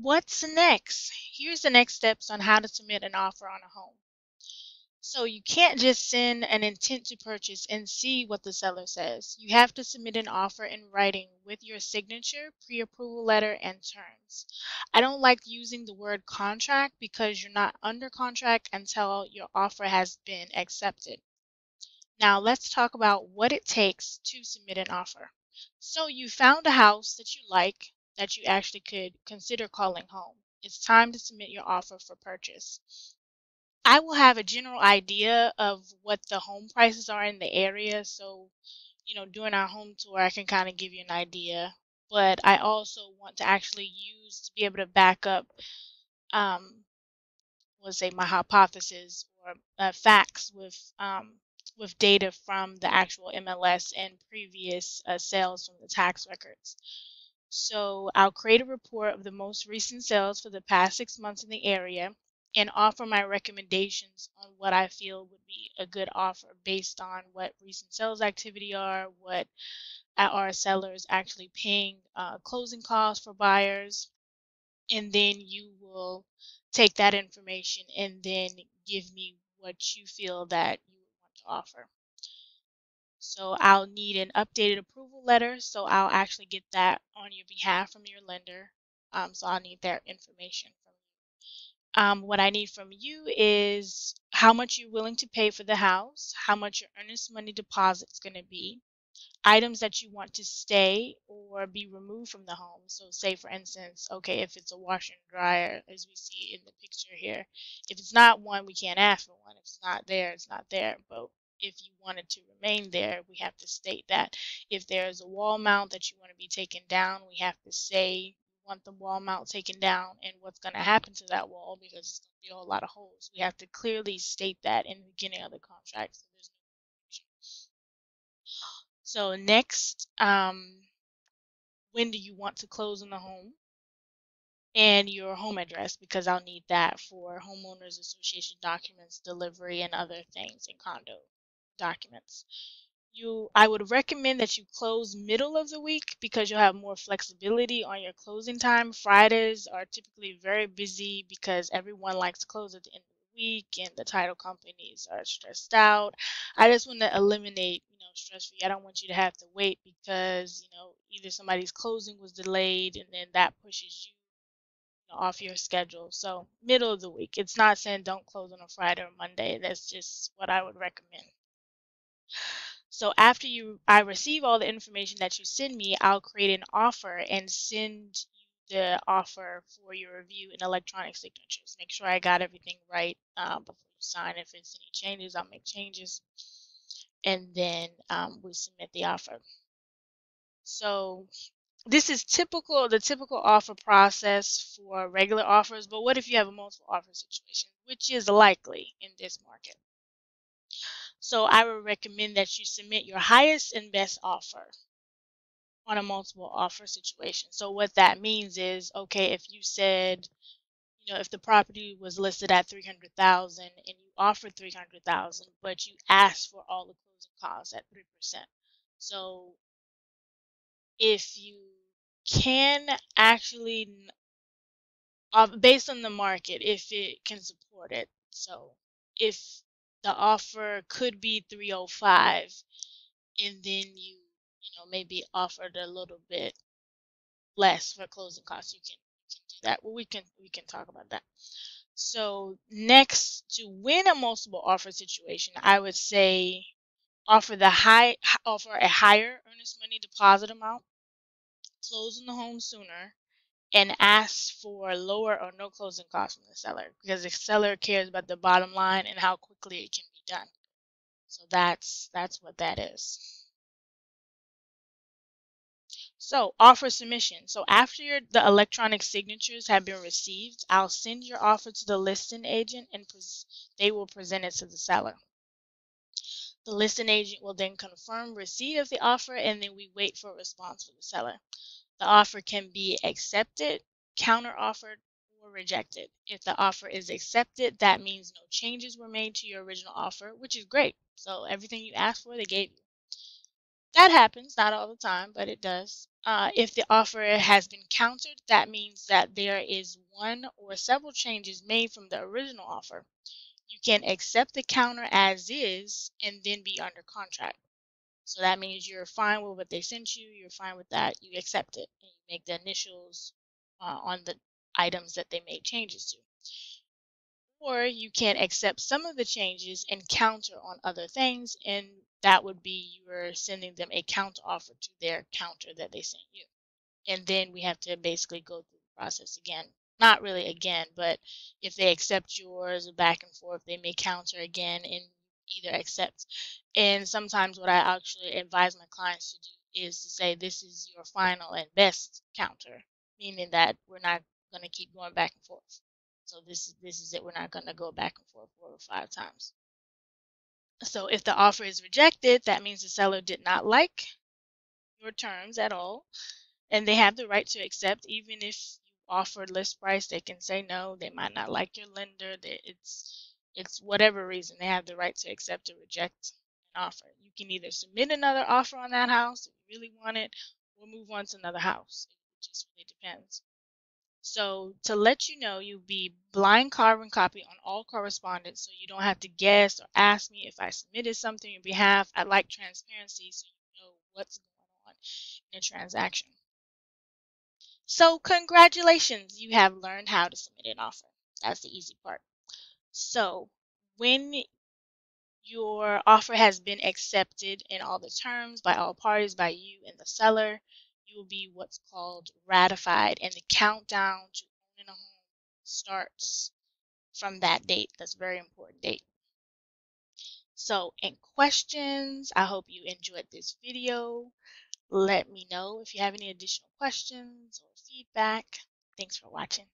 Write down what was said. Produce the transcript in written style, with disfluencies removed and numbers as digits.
What's next? Here's the next steps on how to submit an offer on a home. So you can't just send an intent to purchase and see what the seller says. You have to submit an offer in writing with your signature, pre-approval letter, and terms. I don't like using the word contract because you're not under contract until your offer has been accepted. Now let's talk about what it takes to submit an offer. So you found a house that you like that you actually could consider calling home. It's time to submit your offer for purchase. I will have a general idea of what the home prices are in the area. So, during our home tour, I can kind of give you an idea. But I also want to actually use to be able to back up, um, let's say, my hypothesis or facts with data from the actual MLS and previous sales from the tax records. So I'll create a report of the most recent sales for the past 6 months in the area and offer my recommendations on what I feel would be a good offer based on what recent sales activity are, what are sellers actually paying closing costs for buyers, and then you will take that information and then give me what you feel that you would want to offer. So I'll need an updated approval letter. So I'll actually get that on your behalf from your lender. So I'll need their information from you. What I need from you is how much you're willing to pay for the house, how much your earnest money deposit is going to be, items that you want to stay or be removed from the home. So say for instance, okay, if it's a washer and dryer, as we see in the picture here, if it's not one, we can't ask for one. If it's not there, it's not there. But if you want it to remain there, we have to state that. If there's a wall mount that you want to be taken down, we have to say you want the wall mount taken down and what's going to happen to that wall because it's going to be a whole lot of holes. We have to clearly state that in the beginning of the contract so there's no confusion. So next, when do you want to close on the home? And your home address, because I'll need that for homeowners association documents, delivery, and other things, and condo documents. I would recommend that you close middle of the week because you'll have more flexibility on your closing time. Fridays are typically very busy because everyone likes to close at the end of the week and the title companies are stressed out. I just want to eliminate, stress for you. I don't want you to have to wait because, either somebody's closing was delayed and then that pushes you off your schedule. So middle of the week. It's not saying don't close on a Friday or Monday. That's just what I would recommend. So after I receive all the information that you send me, I'll create an offer and send you the offer for your review in electronic signatures. Make sure I got everything right before you sign. If it's any changes, I'll make changes. And then we submit the offer. So this is the typical offer process for regular offers, but what if you have a multiple offer situation, which is likely in this market? So I would recommend that you submit your highest and best offer on a multiple offer situation. So what that means is, okay, if you said, if the property was listed at 300,000 and you offered 300,000, but you asked for all the closing costs at 3%. So if you can actually, based on the market, if it can support it. So if the offer could be 305 and then you maybe offered a little bit less for closing costs, you can do that. Well, we can talk about that. So next, to win a multiple offer situation, I would say offer a higher earnest money deposit amount, close on the home sooner, and ask for lower or no closing costs from the seller because the seller cares about the bottom line and how quickly it can be done. So that's what that is. So offer submission. So after the electronic signatures have been received, I'll send your offer to the listing agent and they will present it to the seller. The listing agent will then confirm receipt of the offer and then we wait for a response from the seller. The offer can be accepted, counter-offered, or rejected. If the offer is accepted, that means no changes were made to your original offer, which is great. So everything you asked for, they gave you. That happens, not all the time, but it does. If the offer has been countered, that means that there is one or several changes made from the original offer. You can accept the counter as is and then be under contract. So that means you're fine with what they sent you, you're fine with that, you accept it, and you make the initials on the items that they made changes to. Or you can accept some of the changes and counter on other things, and that would be you're sending them a counter offer to their counter that they sent you. And then we have to basically go through the process again. Not really again, but if they accept yours back and forth, they may counter again and either accept. And sometimes what I actually advise my clients to do is to say this is your final and best counter, meaning that we're not going to keep going back and forth. So this is it. We're not going to go back and forth 4 or 5 times. So if the offer is rejected, that means the seller did not like your terms at all, and they have the right to accept. Even if you offer list price, they can say no. They might not like your lender. It's whatever reason, they have the right to accept or reject an offer. You can either submit another offer on that house if you really want it, or move on to another house. It just really depends. So to let you know, you'll be blind carbon copy on all correspondence, so you don't have to guess or ask me if I submitted something on your behalf. I like transparency, so you know what's going on in a transaction. So congratulations, you have learned how to submit an offer. That's the easy part. So when your offer has been accepted in all the terms by all parties, by you and the seller, you will be what's called ratified, and the countdown to owning a home starts from that date. That's a very important date. So in questions, I hope you enjoyed this video. Let me know if you have any additional questions or feedback. Thanks for watching.